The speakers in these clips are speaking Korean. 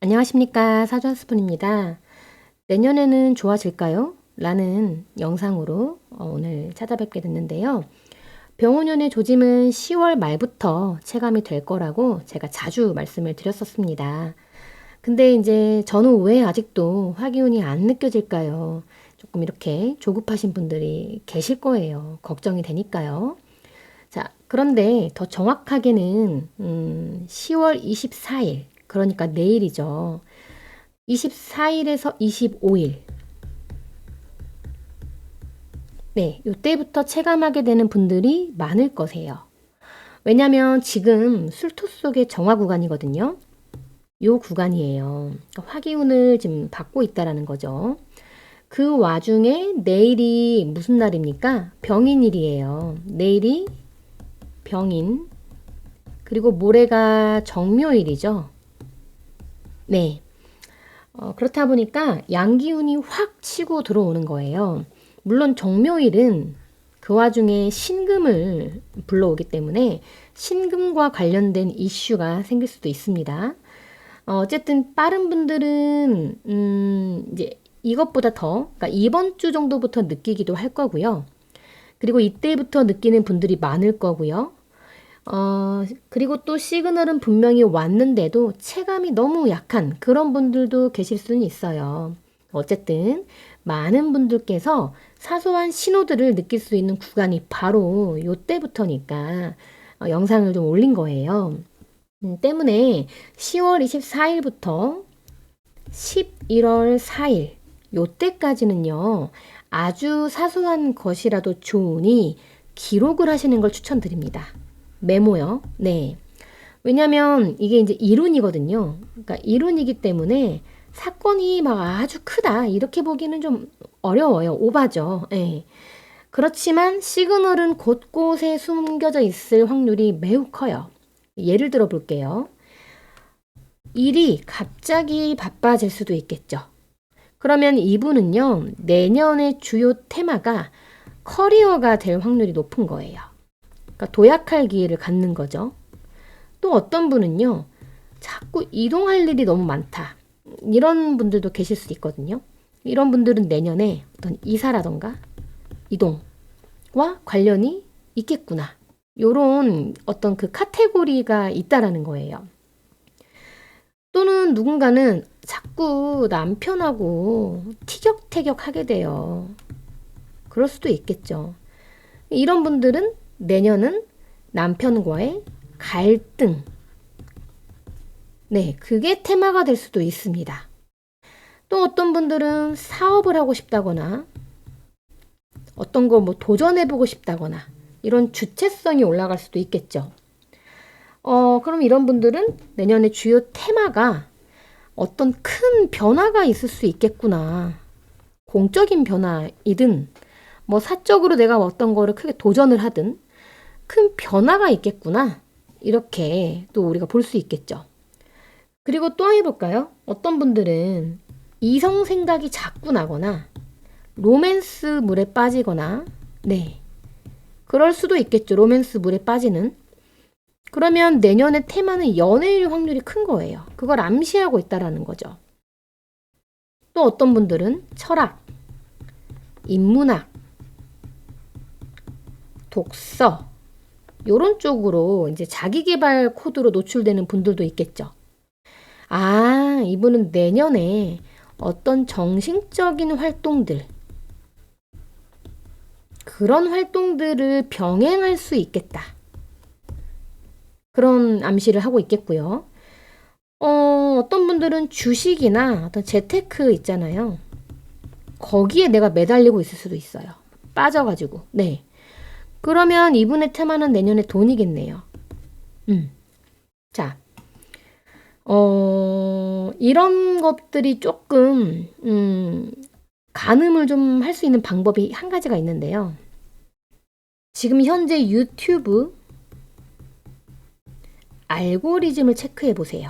안녕하십니까. 사전 스푼입니다. 내년에는 좋아질까요? 라는 영상으로 오늘 찾아뵙게 됐는데요. 병원연의 조짐은 10월 말부터 체감이 될 거라고 제가 자주 말씀을 드렸었습니다. 근데 이제 저는 왜 아직도 화기운이 안 느껴질까요? 조금 이렇게 조급하신 분들이 계실 거예요. 걱정이 되니까요. 자, 그런데 더 정확하게는 10월 24일, 그러니까 내일이죠. 24일에서 25일. 네, 요때부터 체감하게 되는 분들이 많을 거세요. 왜냐면 지금 술토 속의 정화 구간이거든요. 요 구간이에요. 그러니까 화기운을 지금 받고 있다라는 거죠. 그 와중에 내일이 무슨 날입니까? 병인일이에요. 내일이 병인. 그리고 모레가 정묘일이죠. 네. 그렇다 보니까 양기운이 확 치고 들어오는 거예요. 물론 정묘일은 그 와중에 신금을 불러오기 때문에 신금과 관련된 이슈가 생길 수도 있습니다. 어쨌든 빠른 분들은 이제 이것보다 더, 그러니까 이번 주 정도부터 느끼기도 할 거고요. 그리고 이때부터 느끼는 분들이 많을 거고요. 그리고 또 시그널은 분명히 왔는데도 체감이 너무 약한 그런 분들도 계실 수는 있어요. 어쨌든 많은 분들께서 사소한 신호들을 느낄 수 있는 구간이 바로 요때부터니까 영상을 좀 올린 거예요. 때문에 10월 24일부터 11월 4일 요때까지는요. 아주 사소한 것이라도 좋으니 기록을 하시는 걸 추천드립니다. 메모요. 네. 왜냐면 이게 이제 이론이거든요. 그러니까 이론이기 때문에 사건이 막 아주 크다 이렇게 보기는 좀 어려워요. 오바죠. 예. 그렇지만 시그널은 곳곳에 숨겨져 있을 확률이 매우 커요. 예를 들어 볼게요. 일이 갑자기 바빠질 수도 있겠죠. 그러면 이분은요, 내년의 주요 테마가 커리어가 될 확률이 높은 거예요. 그러니까 도약할 기회를 갖는 거죠. 또 어떤 분은요, 자꾸 이동할 일이 너무 많다. 이런 분들도 계실 수 있거든요. 이런 분들은 내년에 어떤 이사라던가 이동과 관련이 있겠구나. 요런 어떤 그 카테고리가 있다라는 거예요. 또는 누군가는 자꾸 남편하고 티격태격 하게 돼요. 그럴 수도 있겠죠. 이런 분들은 내년은 남편과의 갈등. 네, 그게 테마가 될 수도 있습니다. 또 어떤 분들은 사업을 하고 싶다거나 어떤 거 뭐 도전해보고 싶다거나 이런 주체성이 올라갈 수도 있겠죠. 그럼 이런 분들은 내년의 주요 테마가 어떤 큰 변화가 있을 수 있겠구나. 공적인 변화이든 뭐 사적으로 내가 어떤 거를 크게 도전을 하든 큰 변화가 있겠구나. 이렇게 또 우리가 볼 수 있겠죠. 그리고 또 해볼까요? 어떤 분들은 이성 생각이 자꾸 나거나 로맨스 물에 빠지거나 네. 그럴 수도 있겠죠. 로맨스 물에 빠지는. 그러면 내년의 테마는 연애일 확률이 큰 거예요. 그걸 암시하고 있다라는 거죠. 또 어떤 분들은 철학, 인문학, 독서 요런 쪽으로 이제 자기계발 코드로 노출되는 분들도 있겠죠. 아, 이분은 내년에 어떤 정신적인 활동들, 그런 활동들을 병행할 수 있겠다. 그런 암시를 하고 있겠고요. 어떤 분들은 주식이나 어떤 재테크 있잖아요. 거기에 내가 매달리고 있을 수도 있어요. 빠져가지고. 네. 그러면 이분의 테마는 내년에 돈이겠네요. 자, 이런 것들이 조금, 가늠을 좀 할 수 있는 방법이 한 가지가 있는데요. 지금 현재 유튜브 알고리즘을 체크해 보세요.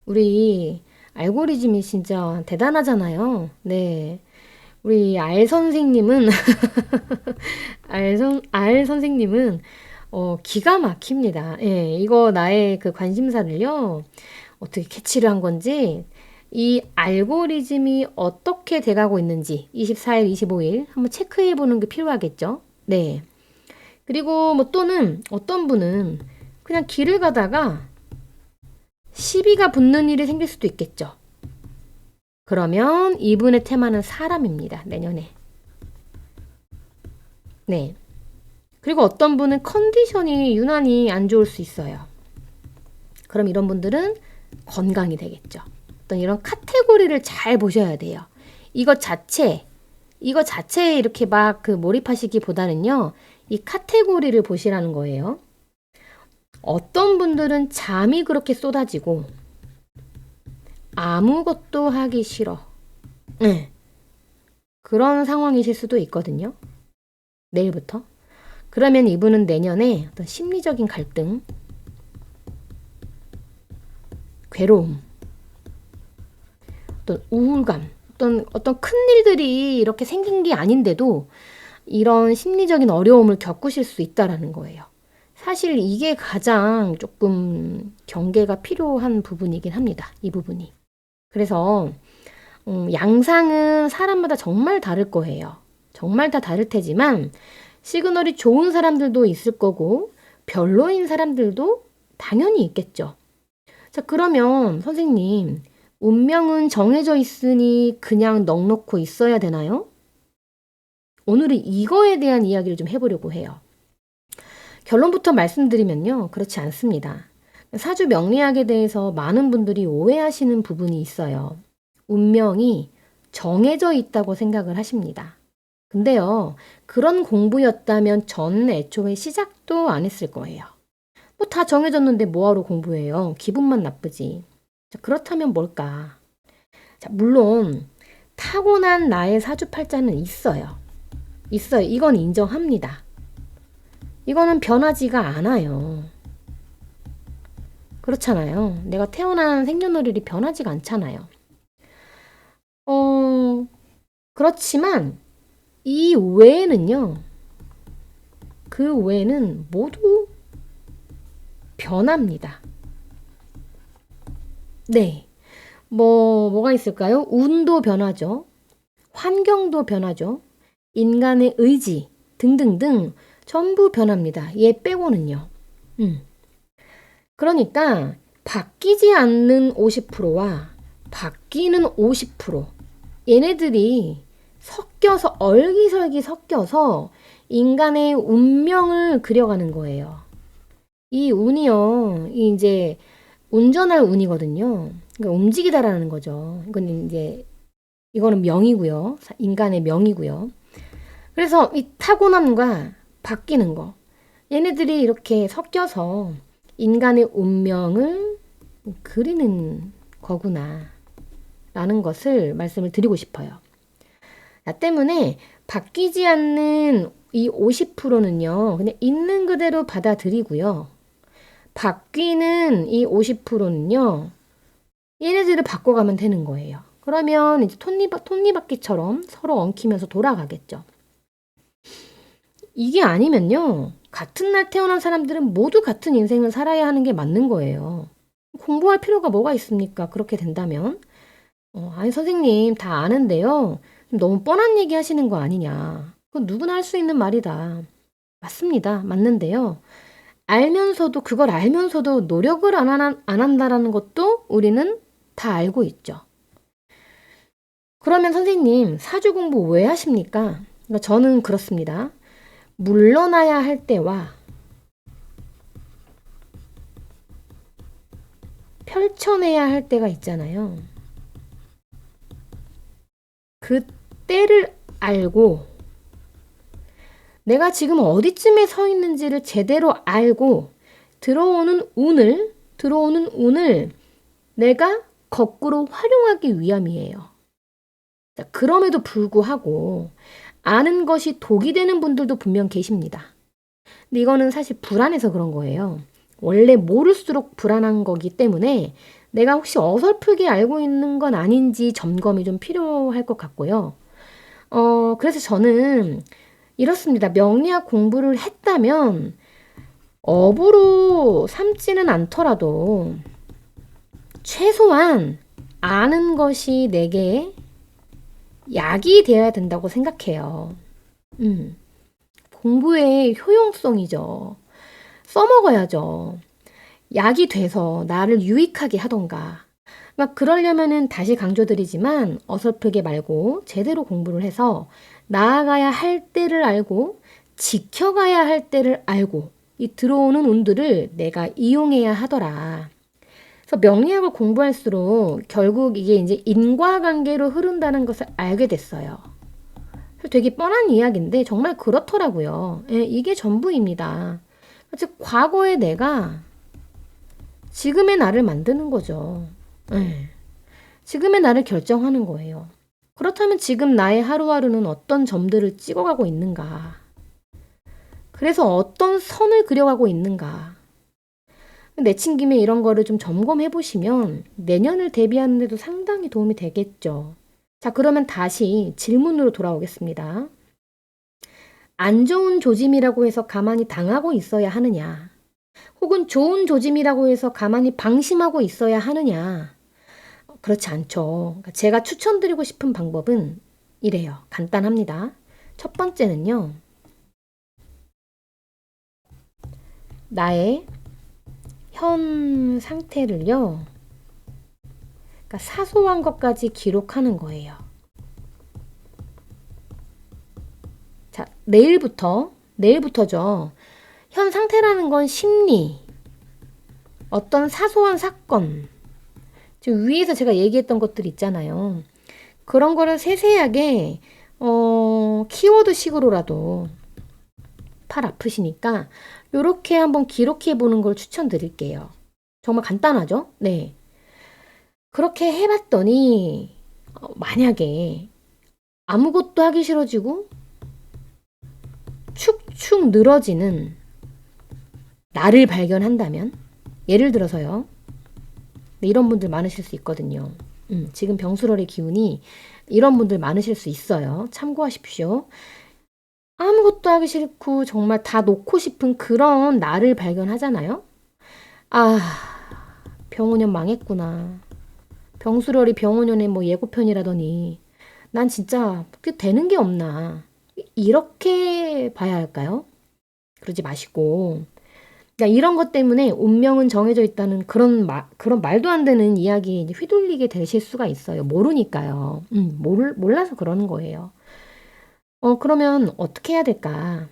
우리 알고리즘이 진짜 대단하잖아요. 네. 우리 알 선생님은, 알 선생님은, 기가 막힙니다. 예, 이거 나의 그 관심사를요, 어떻게 캐치를 한 건지 이 알고리즘이 어떻게 돼가고 있는지 24일, 25일 한번 체크해 보는 게 필요하겠죠. 네. 그리고 뭐 또는 어떤 분은 그냥 길을 가다가 시비가 붙는 일이 생길 수도 있겠죠. 그러면 이분의 테마는 사람입니다. 내년에. 네. 그리고 어떤 분은 컨디션이 유난히 안 좋을 수 있어요. 그럼 이런 분들은 건강이 되겠죠. 어떤 이런 카테고리를 잘 보셔야 돼요. 이것 자체에 이렇게 막 그 몰입하시기보다는요, 이 카테고리를 보시라는 거예요. 어떤 분들은 잠이 그렇게 쏟아지고, 아무것도 하기 싫어. 네. 그런 상황이실 수도 있거든요. 내일부터. 그러면 이분은 내년에 어떤 심리적인 갈등, 괴로움, 어떤 우울감, 어떤 큰 일들이 이렇게 생긴 게 아닌데도 이런 심리적인 어려움을 겪으실 수 있다라는 거예요. 사실 이게 가장 조금 경계가 필요한 부분이긴 합니다. 이 부분이. 그래서 양상은 사람마다 정말 다를 거예요. 정말 다 다를 테지만 시그널이 좋은 사람들도 있을 거고 별로인 사람들도 당연히 있겠죠. 자, 그러면 선생님, 운명은 정해져 있으니 그냥 넋놓고 있어야 되나요? 오늘은 이거에 대한 이야기를 좀 해보려고 해요. 결론부터 말씀드리면요, 그렇지 않습니다. 사주 명리학에 대해서 많은 분들이 오해하시는 부분이 있어요. 운명이 정해져 있다고 생각을 하십니다. 근데요, 그런 공부였다면 전 애초에 시작도 안 했을 거예요. 뭐 다 정해졌는데 뭐하러 공부해요? 기분만 나쁘지. 자, 그렇다면 뭘까? 자, 물론 타고난 나의 사주팔자는 있어요. 있어요. 이건 인정합니다. 이거는 변하지가 않아요. 그렇잖아요. 내가 태어난 생년월일이 변하지가 않잖아요. 그렇지만 이 외에는요. 그 외에는 모두 변합니다. 네. 뭐가 있을까요? 운도 변하죠. 환경도 변하죠. 인간의 의지 등등등 전부 변합니다. 얘 빼고는요. 그러니까 바뀌지 않는 50%와 바뀌는 50%, 얘네들이 섞여서 얼기설기 섞여서 인간의 운명을 그려가는 거예요. 이 운이요, 이제 운전할 운이거든요. 그러니까 움직이다라는 거죠. 이거는 명이고요. 인간의 명이고요. 그래서 이 타고남과 바뀌는 거, 얘네들이 이렇게 섞여서 인간의 운명을 그리는 거구나 라는 것을 말씀을 드리고 싶어요. 나 때문에 바뀌지 않는 이 50%는요, 그냥 있는 그대로 받아들이고요. 바뀌는 이 50%는요, 얘네들을 바꿔가면 되는 거예요. 그러면 이제 톱니바퀴처럼 서로 엉키면서 돌아가겠죠. 이게 아니면요, 같은 날 태어난 사람들은 모두 같은 인생을 살아야 하는 게 맞는 거예요. 공부할 필요가 뭐가 있습니까? 그렇게 된다면. 아니, 선생님, 다 아는데요. 너무 뻔한 얘기 하시는 거 아니냐. 그건 누구나 할 수 있는 말이다. 맞습니다. 맞는데요. 그걸 알면서도 노력을 안 한다라는 것도 우리는 다 알고 있죠. 그러면 선생님, 사주 공부 왜 하십니까? 그러니까 저는 그렇습니다. 물러나야 할 때와 펼쳐내야 할 때가 있잖아요. 그 때를 알고 내가 지금 어디쯤에 서 있는지를 제대로 알고 들어오는 운을 내가 거꾸로 활용하기 위함이에요. 자, 그럼에도 불구하고 아는 것이 독이 되는 분들도 분명 계십니다. 근데 이거는 사실 불안해서 그런 거예요. 원래 모를수록 불안한 거기 때문에 내가 혹시 어설프게 알고 있는 건 아닌지 점검이 좀 필요할 것 같고요. 그래서 저는 이렇습니다. 명리학 공부를 했다면 업으로 삼지는 않더라도 최소한 아는 것이 내게 약이 되어야 된다고 생각해요. 공부의 효용성이죠. 써먹어야죠. 약이 돼서 나를 유익하게 하던가. 그러니까 그러려면은 다시 강조드리지만 어설프게 말고 제대로 공부를 해서 나아가야 할 때를 알고 지켜가야 할 때를 알고 이 들어오는 운들을 내가 이용해야 하더라. 그래서 명리학을 공부할수록 결국 이게 이제 인과관계로 흐른다는 것을 알게 됐어요. 되게 뻔한 이야기인데 정말 그렇더라고요. 예, 이게 전부입니다. 즉 과거의 내가 지금의 나를 만드는 거죠. 예, 지금의 나를 결정하는 거예요. 그렇다면 지금 나의 하루하루는 어떤 점들을 찍어가고 있는가? 그래서 어떤 선을 그려가고 있는가? 내친 김에 이런 거를 좀 점검해 보시면 내년을 대비하는 데도 상당히 도움이 되겠죠. 자, 그러면 다시 질문으로 돌아오겠습니다. 안 좋은 조짐이라고 해서 가만히 당하고 있어야 하느냐? 혹은 좋은 조짐이라고 해서 가만히 방심하고 있어야 하느냐? 그렇지 않죠. 그러니까 제가 추천드리고 싶은 방법은 이래요. 간단합니다. 첫 번째는요. 나의 현 상태를요. 그러니까 사소한 것까지 기록하는 거예요. 자, 내일부터죠. 현 상태라는 건 심리, 어떤 사소한 사건, 지금 위에서 제가 얘기했던 것들 있잖아요. 그런 거를 세세하게 키워드식으로라도 팔 아프시니까 이렇게 한번 기록해 보는 걸 추천드릴게요. 정말 간단하죠? 네. 그렇게 해봤더니 만약에 아무것도 하기 싫어지고 축축 늘어지는 나를 발견한다면 예를 들어서요. 네, 이런 분들 많으실 수 있거든요. 지금 병수월의 기운이 이런 분들 많으실 수 있어요. 참고하십시오. 아무것도 하기 싫고 정말 다 놓고 싶은 그런 나를 발견하잖아요. 아, 병원년 망했구나. 병수월이 병원년의 뭐 예고편이라더니 난 진짜 되는 게 없나. 이렇게 봐야 할까요? 그러지 마시고. 그러니까 이런 것 때문에 운명은 정해져 있다는 그런 말도 안 되는 이야기에 이제 휘둘리게 되실 수가 있어요. 모르니까요. 몰라서 그러는 거예요. 그러면 어떻게 해야 될까?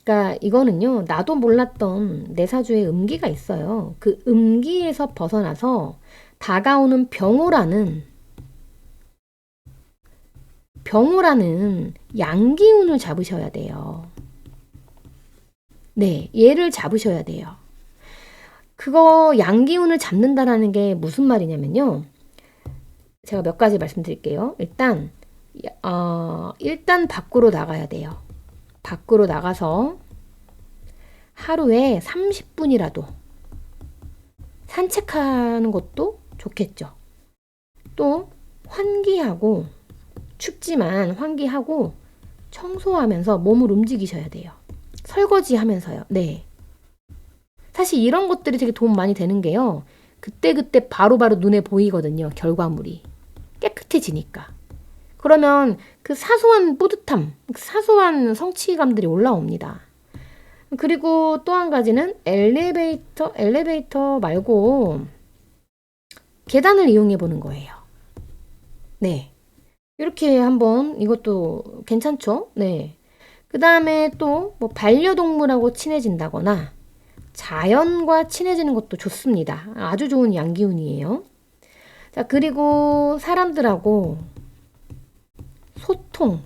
그러니까 이거는요, 나도 몰랐던 내 사주에 음기가 있어요. 그 음기에서 벗어나서 다가오는 병호라는 양기운을 잡으셔야 돼요. 네, 얘를 잡으셔야 돼요. 그거 양기운을 잡는다라는 게 무슨 말이냐면요. 제가 몇 가지 말씀드릴게요. 일단 밖으로 나가야 돼요. 밖으로 나가서 하루에 30분이라도 산책하는 것도 좋겠죠. 또 환기하고 춥지만 환기하고 청소하면서 몸을 움직이셔야 돼요. 설거지 하면서요. 네. 사실 이런 것들이 되게 도움 많이 되는 게요. 그때그때 바로바로 눈에 보이거든요. 결과물이. 깨끗해지니까. 그러면 그 사소한 뿌듯함, 사소한 성취감들이 올라옵니다. 그리고 또 한 가지는 엘리베이터 말고 계단을 이용해 보는 거예요. 네. 이렇게 한번 이것도 괜찮죠? 네. 그 다음에 또 뭐 반려동물하고 친해진다거나 자연과 친해지는 것도 좋습니다. 아주 좋은 양기운이에요. 자, 그리고 사람들하고 소통하면서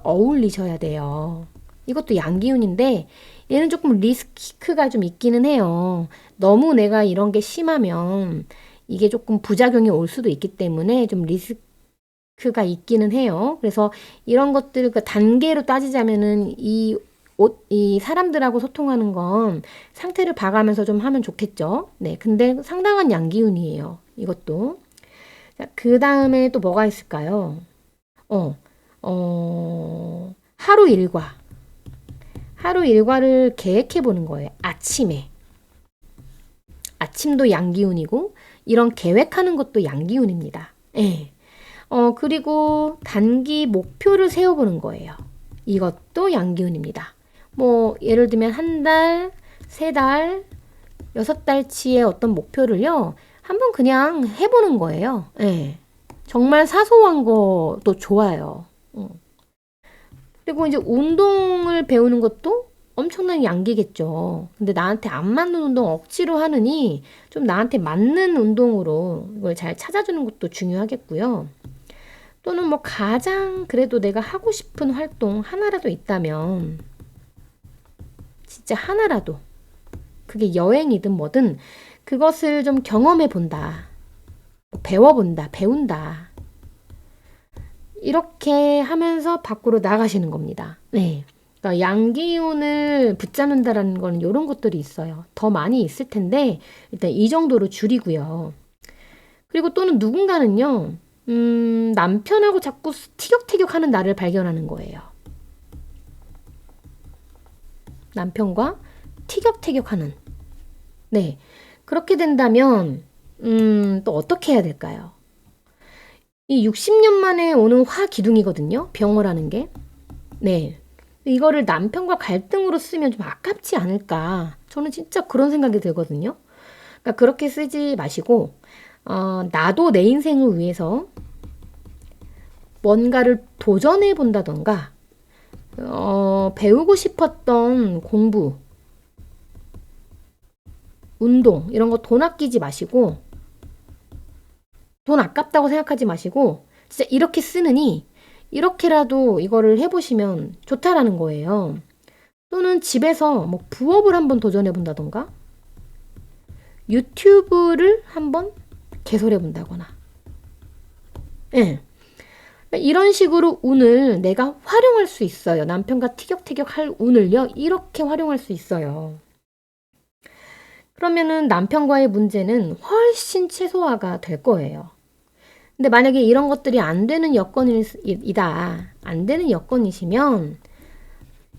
어울리셔야 돼요. 이것도 양기운인데 얘는 조금 리스크가 좀 있기는 해요. 너무 내가 이런 게 심하면 이게 조금 부작용이 올 수도 있기 때문에 좀 리스크가 있기는 해요. 그래서 이런 것들 그 단계로 따지자면은 이 사람들하고 소통하는 건 상태를 봐가면서 좀 하면 좋겠죠. 네, 근데 상당한 양기운이에요. 이것도. 그 다음에 또 뭐가 있을까요? 하루 일과. 하루 일과를 계획해 보는 거예요. 아침도 양기운이고 이런 계획하는 것도 양기운입니다. 예. 그리고 단기 목표를 세워보는 거예요. 이것도 양기운입니다. 뭐 예를 들면 한 달, 세 달, 6달치의 어떤 목표를요. 한번 그냥 해보는 거예요. 예. 정말 사소한 것도 좋아요. 그리고 이제 운동을 배우는 것도 엄청난 양기겠죠. 근데 나한테 안 맞는 운동 억지로 하느니 좀 나한테 맞는 운동으로 이걸 잘 찾아주는 것도 중요하겠고요. 또는 뭐 가장 그래도 내가 하고 싶은 활동 하나라도 있다면 진짜 하나라도 그게 여행이든 뭐든 그것을 좀 경험해 본다. 배워본다. 배운다. 이렇게 하면서 밖으로 나가시는 겁니다. 네. 그러니까 양기운을 붙잡는다라는 건 이런 것들이 있어요. 더 많이 있을 텐데 일단 이 정도로 줄이고요. 그리고 또는 누군가는요. 남편하고 자꾸 티격태격하는 나를 발견하는 거예요. 남편과 티격태격하는. 네. 그렇게 된다면 또 어떻게 해야 될까요? 이 60년 만에 오는 화기둥이거든요. 병호라는 게. 네. 이거를 남편과 갈등으로 쓰면 좀 아깝지 않을까. 저는 진짜 그런 생각이 들거든요. 그러니까 그렇게 쓰지 마시고 나도 내 인생을 위해서 뭔가를 도전해 본다던가 배우고 싶었던 공부, 운동 이런 거 돈 아끼지 마시고 돈 아깝다고 생각하지 마시고 진짜 이렇게 쓰느니 이렇게라도 이거를 해보시면 좋다라는 거예요. 또는 집에서 뭐 부업을 한번 도전해 본다던가 유튜브를 한번 개설해 본다거나 예. 이런 식으로 운을 내가 활용할 수 있어요. 남편과 티격태격 할 운을요. 이렇게 활용할 수 있어요. 그러면은 남편과의 문제는 훨씬 최소화가 될 거예요. 근데 만약에 이런 것들이 안 되는 여건이다. 안 되는 여건이시면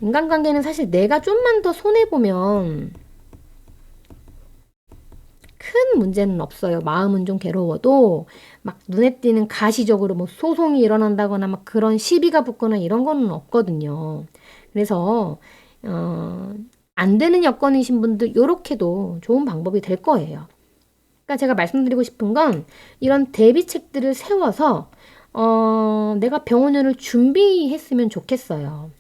인간관계는 사실 내가 좀만 더 손해보면 큰 문제는 없어요. 마음은 좀 괴로워도 막 눈에 띄는 가시적으로 뭐 소송이 일어난다거나 막 그런 시비가 붙거나 이런 거는 없거든요. 그래서 안 되는 여건이신 분들 요렇게도 좋은 방법이 될 거예요. 그러니까 제가 말씀드리고 싶은 건 이런 대비책들을 세워서 내가 병원을 준비했으면 좋겠어요.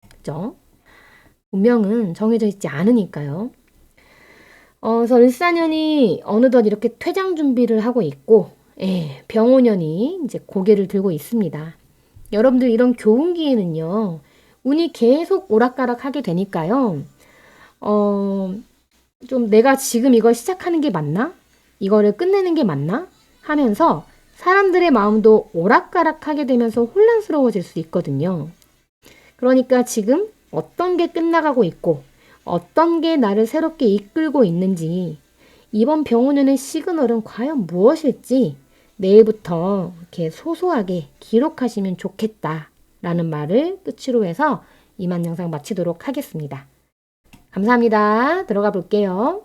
그죠? 운명은 정해져 있지 않으니까요. 그래서 을사년이 어느덧 이렇게 퇴장 준비를 하고 있고, 예, 병오년이 이제 고개를 들고 있습니다. 여러분들 이런 교운기에는요, 운이 계속 오락가락 하게 되니까요, 좀 내가 지금 이걸 시작하는 게 맞나? 이거를 끝내는 게 맞나? 하면서 사람들의 마음도 오락가락 하게 되면서 혼란스러워질 수 있거든요. 그러니까 지금 어떤 게 끝나가고 있고, 어떤 게 나를 새롭게 이끌고 있는지 이번 병원연의 시그널은 과연 무엇일지 내일부터 이렇게 소소하게 기록하시면 좋겠다라는 말을 끝으로 해서 이만 영상 마치도록 하겠습니다. 감사합니다. 들어가 볼게요.